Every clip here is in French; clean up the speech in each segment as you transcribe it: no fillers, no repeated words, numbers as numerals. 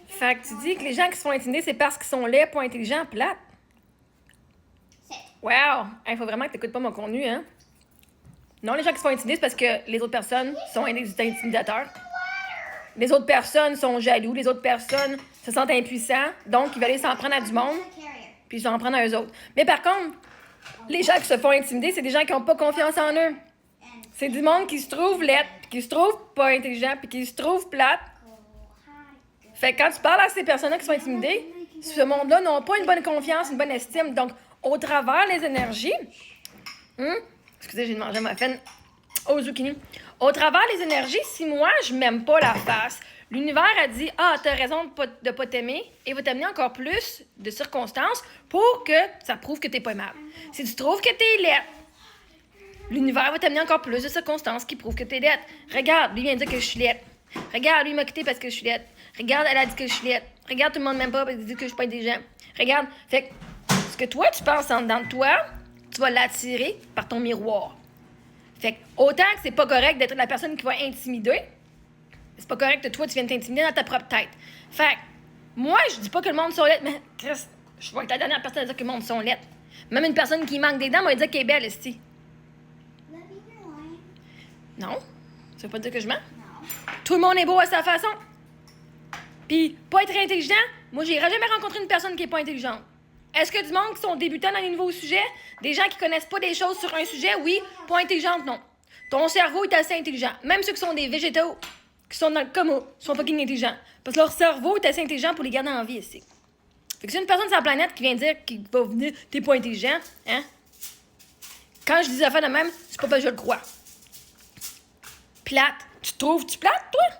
Fait que tu dis que les gens qui se font intimider, c'est parce qu'ils sont laids, pas intelligents, plates. Wow! Il faut vraiment que tu n'écoutes pas mon contenu, hein? Non, les gens qui se font intimider, c'est parce que les autres personnes sont intimidateurs. Les autres personnes sont jaloux, les autres personnes se sentent impuissants, donc ils veulent aller s'en prendre à du monde, puis ils vont en prendre à eux autres. Mais par contre, les gens qui se font intimider, c'est des gens qui n'ont pas confiance en eux. C'est du monde qui se trouve laid, puis qui se trouve pas intelligent, puis qui se trouve plate. Fait que quand tu parles à ces personnes-là qui sont intimidées, ce monde-là n'ont pas une bonne confiance, une bonne estime. Donc, au travers les énergies... Excusez, j'ai mangé ma muffin au zucchini. Au travers les énergies, si moi, je m'aime pas la face, l'univers a dit « Ah, t'as raison de pas t'aimer » et va t'amener encore plus de circonstances pour que ça prouve que t'es pas aimable. Si tu trouves que t'es laide, l'univers va t'amener encore plus de circonstances qui prouvent que t'es laide. Regarde, lui vient de dire que je suis laide. Regarde, lui il m'a quitté parce que je suis laide. Regarde, elle a dit que je suis laide. Regarde, tout le monde m'aime pas parce qu'elle dit que je suis pas intelligent. Regarde, fait que ce que toi, tu penses en dedans de toi, tu vas l'attirer par ton miroir. Fait que autant que c'est pas correct d'être la personne qui va intimider, c'est pas correct que toi, tu viennes t'intimider dans ta propre tête. Fait que moi, je dis pas que le monde sont lettres, mais Chris, je vais être la dernière personne à dire que le monde sont lettres. Même une personne qui manque des dents va dire qu'elle est belle, esti. Non? Ça veut pas dire que je mens? Non. Tout le monde est beau à sa façon. Puis, pas être intelligent, moi, j'ai jamais rencontré une personne qui est pas intelligente. Est-ce que du monde qui sont débutants dans les nouveaux sujets? Des gens qui connaissent pas des choses sur un sujet? Oui. Pas intelligente? Non. Ton cerveau est assez intelligent. Même ceux qui sont des végétaux, qui sont dans le coma, sont fucking intelligents. Parce que leur cerveau est assez intelligent pour les garder en vie ici. Fait que si une personne sur la planète qui vient dire qu'il va venir, t'es pas intelligent, hein? Quand je dis des affaires de même, c'est pas parce que je le crois. Plate. Tu trouves-tu plate, toi?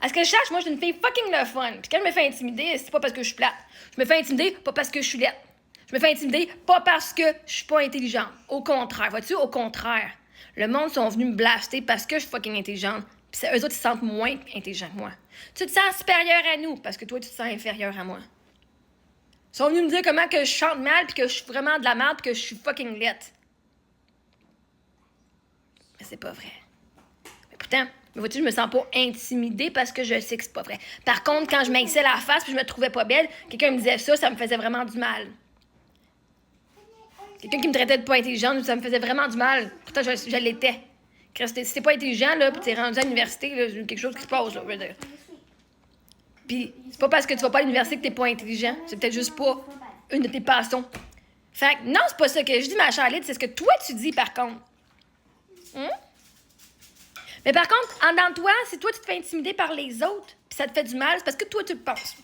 À ce que je sache, moi, je suis une fille fucking le fun. Puis quand je me fais intimider, c'est pas parce que je suis plate. Je me fais intimider pas parce que je suis laide. Je me fais intimider pas parce que je suis pas intelligente. Au contraire. Vois-tu, au contraire. Le monde sont venus me blaster parce que je suis fucking intelligente. Puis eux autres, ils se sentent moins intelligents que moi. Tu te sens supérieur à nous parce que toi, tu te sens inférieur à moi. Ils sont venus me dire comment que je chante mal puis que je suis vraiment de la merde puis que je suis fucking laide. Mais c'est pas vrai. Mais pourtant... Mais vois-tu, je me sens pas intimidée parce que je sais que c'est pas vrai. Par contre, quand je m'haïssais la face puis je me trouvais pas belle, quelqu'un me disait ça me faisait vraiment du mal. Quelqu'un qui me traitait de pas intelligente, ça me faisait vraiment du mal. Pourtant, je l'étais. Si t'es pas intelligent, là, puis t'es rendu à l'université, là, c'est quelque chose qui se passe, là, je veux dire. Puis, c'est pas parce que tu vas pas à l'université que t'es pas intelligent. C'est peut-être juste pas une de tes passions. Fait que, non, c'est pas ça que je dis, ma Charlotte, c'est ce que toi, tu dis, par contre. Mais par contre, en dedans de toi, si toi, tu te fais intimider par les autres, puis ça te fait du mal, c'est parce que toi, tu le penses.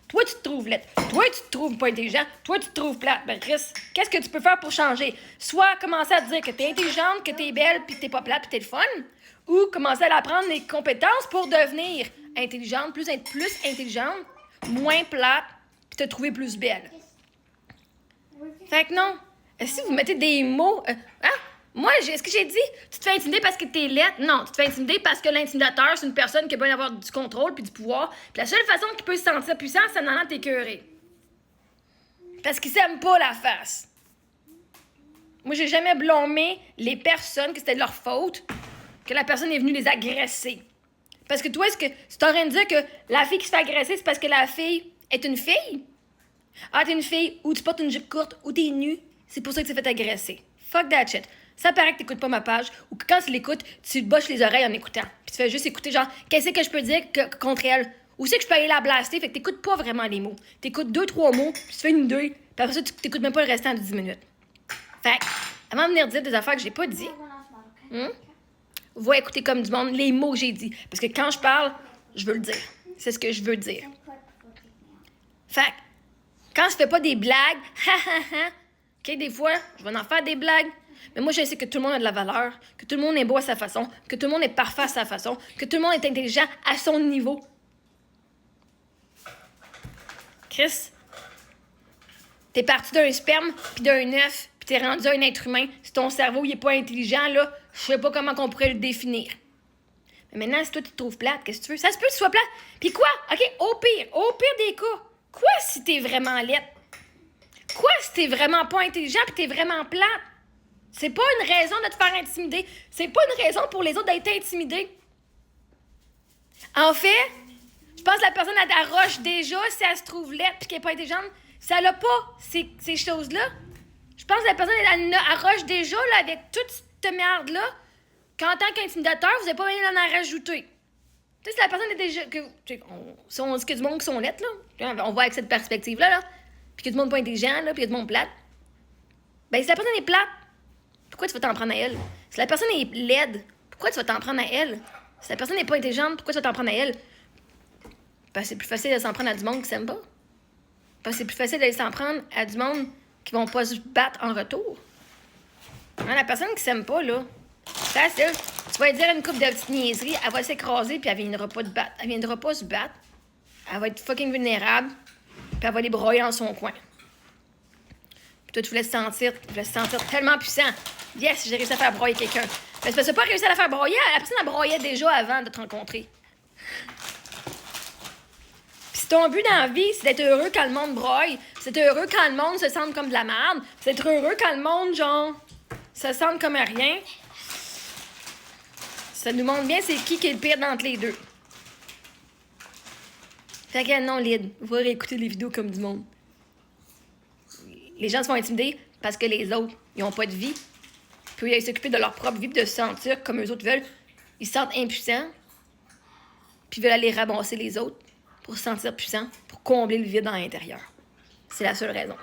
Toi, tu te trouves laide. Toi, tu te trouves pas intelligent. Toi, tu te trouves plate. Ben, Chris, qu'est-ce que tu peux faire pour changer? Soit commencer à te dire que t'es intelligente, que t'es belle, puis que t'es pas plate, puis t'es le fun. Ou commencer à apprendre les compétences pour devenir intelligente, plus intelligente, moins plate, puis te trouver plus belle. Fait que non. Si vous mettez des mots... Moi, ce que j'ai dit, tu te fais intimider parce que t'es laide. Non, tu te fais intimider parce que l'intimidateur, c'est une personne qui a besoin d'avoir du contrôle puis du pouvoir. Puis la seule façon qu'il peut se sentir puissant, c'est en allant t'écœurer. Parce qu'il s'aime pas la face. Moi, j'ai jamais blâmé les personnes que c'était de leur faute, que la personne est venue les agresser. Parce que toi, est-ce que tu es en train de dire que la fille qui se fait agresser, c'est parce que la fille est une fille? Ah, t'es une fille, ou tu portes une jupe courte, ou t'es nue, c'est pour ça que tu t'es fait agresser. Fuck that shit. Ça paraît que t'écoutes pas ma page, ou que quand tu l'écoutes, tu te bosses les oreilles en écoutant. Puis tu fais juste écouter, genre, qu'est-ce que je peux dire contre elle? Ou c'est que je peux aller la blaster, fait que t'écoutes pas vraiment les mots. T'écoutes 2-3 mots, puis tu fais une idée, puis après ça, tu t'écoutes même pas le restant de 10 minutes. Fait que, avant de venir dire des affaires que j'ai pas dit, va écouter comme du monde les mots que j'ai dit. Parce que quand je parle, je veux le dire. C'est ce que je veux dire. Fait que, quand je fais pas des blagues, OK, des fois, je vais en faire des blagues, mais moi, je sais que tout le monde a de la valeur, que tout le monde est beau à sa façon, que tout le monde est parfait à sa façon, que tout le monde est intelligent à son niveau. Chris, t'es parti d'un sperme, puis d'un œuf, puis t'es rendu un être humain. Si ton cerveau, il est pas intelligent, là, je sais pas comment on pourrait le définir. Mais maintenant, si toi, tu te trouves plate, qu'est-ce que tu veux? Ça se peut que tu sois plate. Puis quoi? OK, au pire des cas, quoi si t'es vraiment laide? Quoi si t'es vraiment pas intelligent pis t'es vraiment plate? C'est pas une raison de te faire intimider. C'est pas une raison pour les autres d'être intimidés. En fait, penses que la personne, elle t'arroche déjà si elle se trouve laide puis qu'elle n'est pas intelligente? Si elle n'a pas ces choses-là, je pense que la personne, elle arroche déjà là, avec toute cette merde-là, qu'en tant qu'intimidateur, vous n'avez pas besoin d'en rajouter. Tu sais, si la personne est déjà... Si on dit qu'il y a du monde qui sont lettres, là, on voit avec cette perspective-là, là, puis qu'il y a du monde pas intelligent, là, puis qu'il y a du monde plate, ben si la personne est plate, pourquoi tu vas t'en prendre à elle? Si la personne est laide, pourquoi tu vas t'en prendre à elle? Si la personne n'est pas intelligente, pourquoi tu vas t'en prendre à elle? Parce que c'est plus facile de s'en prendre à du monde qui s'aime pas. Parce que c'est plus facile d'aller s'en prendre à du monde qui vont pas se battre en retour. Hein, la personne qui s'aime pas, là, c'est facile. Tu vas lui dire une couple de petites niaiseries, elle va s'écraser, puis elle viendra pas te battre. Elle viendra pas se battre. Elle va être fucking vulnérable, puis elle va aller broyer dans son coin. Puis toi, tu voulais te sentir tellement puissant. Yes, j'ai réussi à faire broyer quelqu'un. Mais c'est parce que tu n'as pas réussi à la faire broyer, la personne, elle broyait déjà avant de te rencontrer. Puis si ton but dans la vie, c'est d'être heureux quand le monde broye, c'est d'être heureux quand le monde se sente comme de la merde, c'est d'être heureux quand le monde, genre, se sente comme rien, ça nous montre bien c'est qui est le pire d'entre les deux. Fait que non, Lyd, va réécouter les vidéos comme du monde. Les gens se font intimider parce que les autres, ils n'ont pas de vie. Puis ils s'occuper de leur propre vie, puis de se sentir comme eux autres veulent. Ils se sentent impuissants, puis ils veulent aller ramasser les autres pour se sentir puissants, pour combler le vide dans l'intérieur. C'est la seule raison.